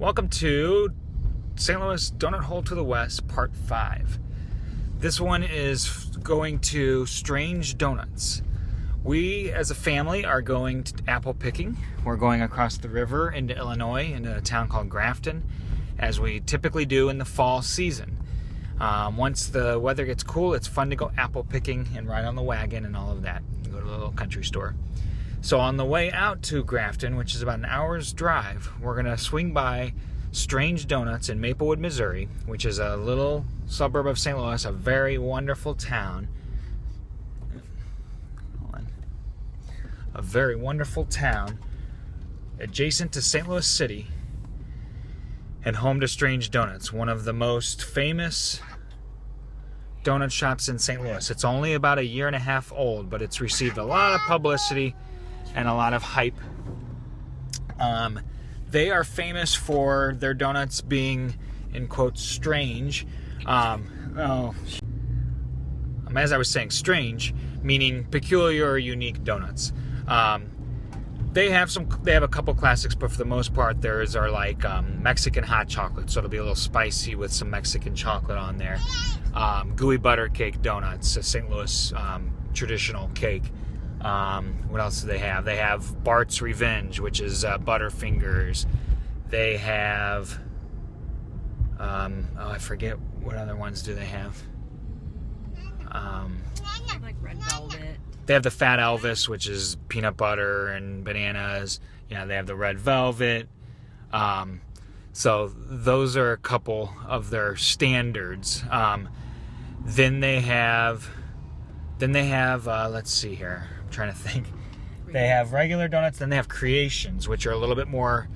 Welcome to St. Louis Donut Hole to the West, Part 5. This one is going to Strange Donuts. We, as a family, are going to apple picking. We're going across the river into Illinois, into a town called Grafton, as we typically do in the fall season. Once the weather gets cool, it's fun to go apple picking and ride on the wagon and all of that. Go to the little country store. So on the way out to Grafton, which is about an hour's drive, we're going to swing by Strange Donuts in Maplewood, Missouri, which is a little suburb of St. Louis, a very wonderful town. A very wonderful town adjacent to St. Louis City and home to Strange Donuts, one of the most famous donut shops in St. Louis. It's only about a year and a half old, but it's received a lot of publicity and a lot of hype. They are famous for their donuts being, in quotes, strange. As I was saying, strange, meaning peculiar or unique donuts. They have a couple classics, but for the most part, theirs are like Mexican hot chocolate, so it'll be a little spicy with some Mexican chocolate on there. Gooey butter cake donuts, a St. Louis traditional cake. What else do they have? They have Bart's Revenge, which is Butterfingers. They have, I forget what other ones do they have. Like Red Velvet. They have the Fat Elvis, which is peanut butter and bananas. Yeah, they have the Red Velvet. So those are a couple of their standards. Then they have, let's see here. I'm trying to think. They have regular donuts, then they have creations, which are a little bit more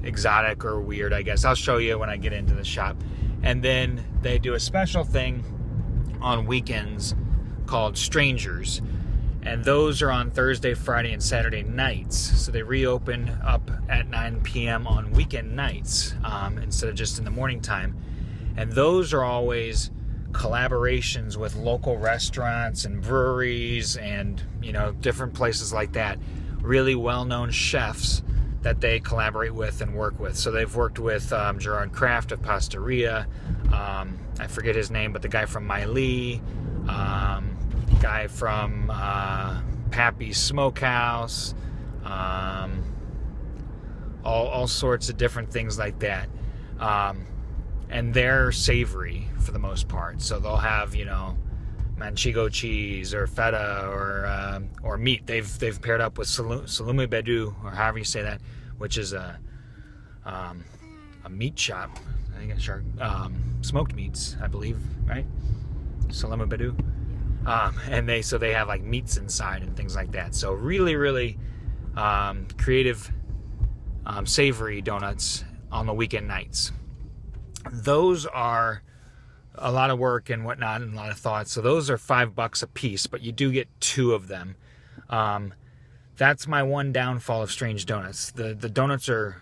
exotic or weird, I guess. I'll show you when I get into the shop. And then they do a special thing on weekends called Strangers. And those are on Thursday, Friday, and Saturday nights. So they reopen up at 9 p.m. on weekend nights instead of just in the morning time. And those are always collaborations with local restaurants and breweries and, different places like that. Really well-known chefs that they collaborate with and work with. So they've worked with Gerard Kraft of Pastaria. I forget his name, but the guy from Miley, guy from Pappy's Smokehouse, all sorts of different things like that. And they're savory for the most part. So they'll have, Manchego cheese or feta or meat. They've paired up with Salumi Bedu, or however you say that, which is a meat shop. I think it's smoked meats, I believe, right? Salumi Bedu. And they have like meats inside and things like that. So really, really creative, savory donuts on the weekend nights. Those are a lot of work and whatnot and a lot of thought. So those are $5 a piece, but you do get 2 of them. That's my one downfall of Strange Donuts. The donuts are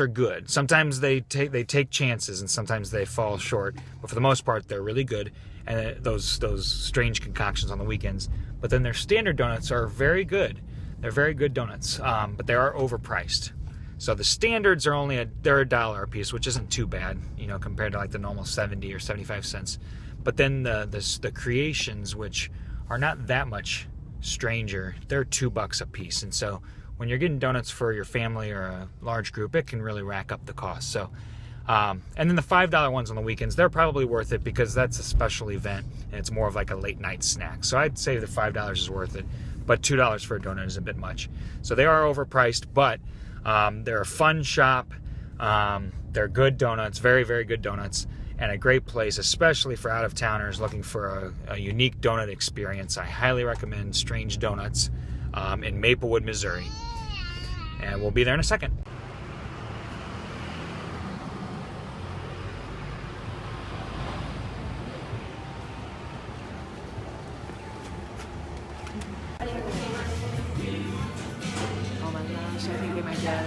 good. Sometimes they take chances and sometimes they fall short, but for the most part they're really good. And those strange concoctions on the weekends. But then their standard donuts are very good. They're very good donuts, but they are overpriced. So the standards are they're $1 a piece, which isn't too bad, compared to like the normal 70 or 75 cents. But then the creations, which are not that much stranger, they're $2 a piece. And so when you're getting donuts for your family or a large group, it can really rack up the cost. So, and then the $5 ones on the weekends, they're probably worth it because that's a special event and it's more of like a late night snack. So I'd say the $5 is worth it, but $2 for a donut is a bit much. So they are overpriced, but they're a fun shop. They're good donuts, very, very good donuts, and a great place, especially for out-of-towners looking for a unique donut experience. I highly recommend Strange Donuts in Maplewood, Missouri. And we'll be there in a second. Oh my gosh, I think they might get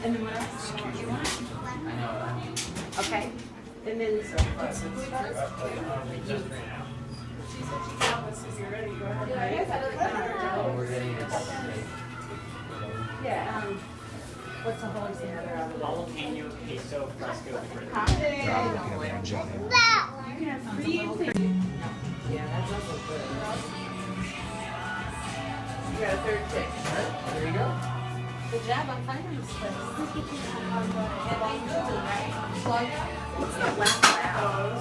And then what else? Excuse me. Okay. And then We're getting it. What's the Holy Sandra? Jalapeno queso fresco. Probably. You can have three things. Yeah, that's also good. You got a third chick. There you go. Good job on finding this place. What's the black lab?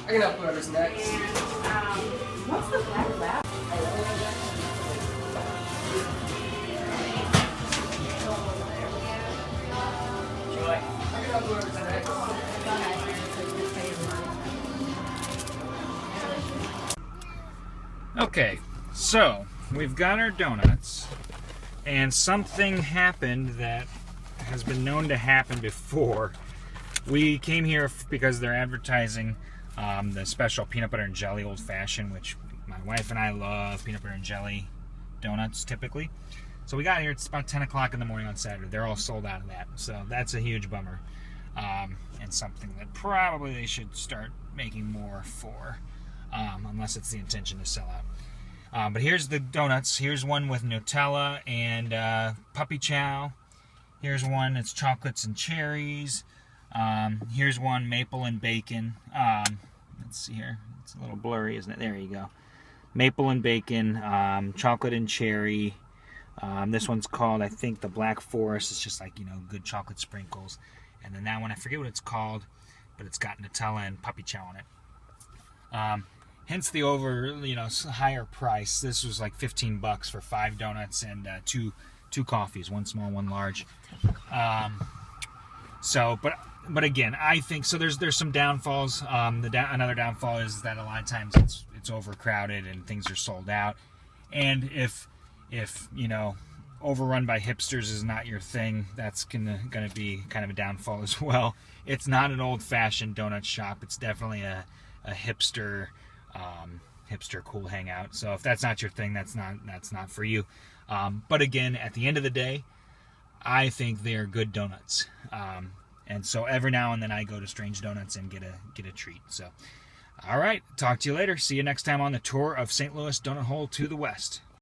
I can help whoever's next. What's the black lab? Joy. I can help whoever's next. Okay, so we've got our donuts, and something happened that has been known to happen before. We came here because they're advertising the special peanut butter and jelly old fashioned, which my wife and I love peanut butter and jelly donuts typically. So we got here, it's about 10 o'clock in the morning on Saturday. They're all sold out of that, so that's a huge bummer, and something that probably they should start making more for. Unless it's the intention to sell out. But here's the donuts. Here's one with Nutella and puppy chow. Here's one that's chocolates and cherries. Here's one maple and bacon. Let's see here. It's a little blurry, isn't it? There you go. Maple and bacon, chocolate and cherry. This one's called, I think, the Black Forest. It's just like, good chocolate sprinkles. And then that one, I forget what it's called, but it's got Nutella and puppy chow on it. Hence the higher price. This was like $15 for 5 donuts and two coffees, one small, one large. But again, I think so. There's some downfalls. Another downfall is that a lot of times it's overcrowded and things are sold out. And if overrun by hipsters is not your thing, that's gonna be kind of a downfall as well. It's not an old-fashioned donut shop. It's definitely a hipster cool hangout. So if that's not your thing, that's not for you. But again, at the end of the day, I think they're good donuts. And so every now and then I go to Strange Donuts and get a treat. So all right, talk to you later. See you next time on the tour of St. Louis Donut Hole to the west.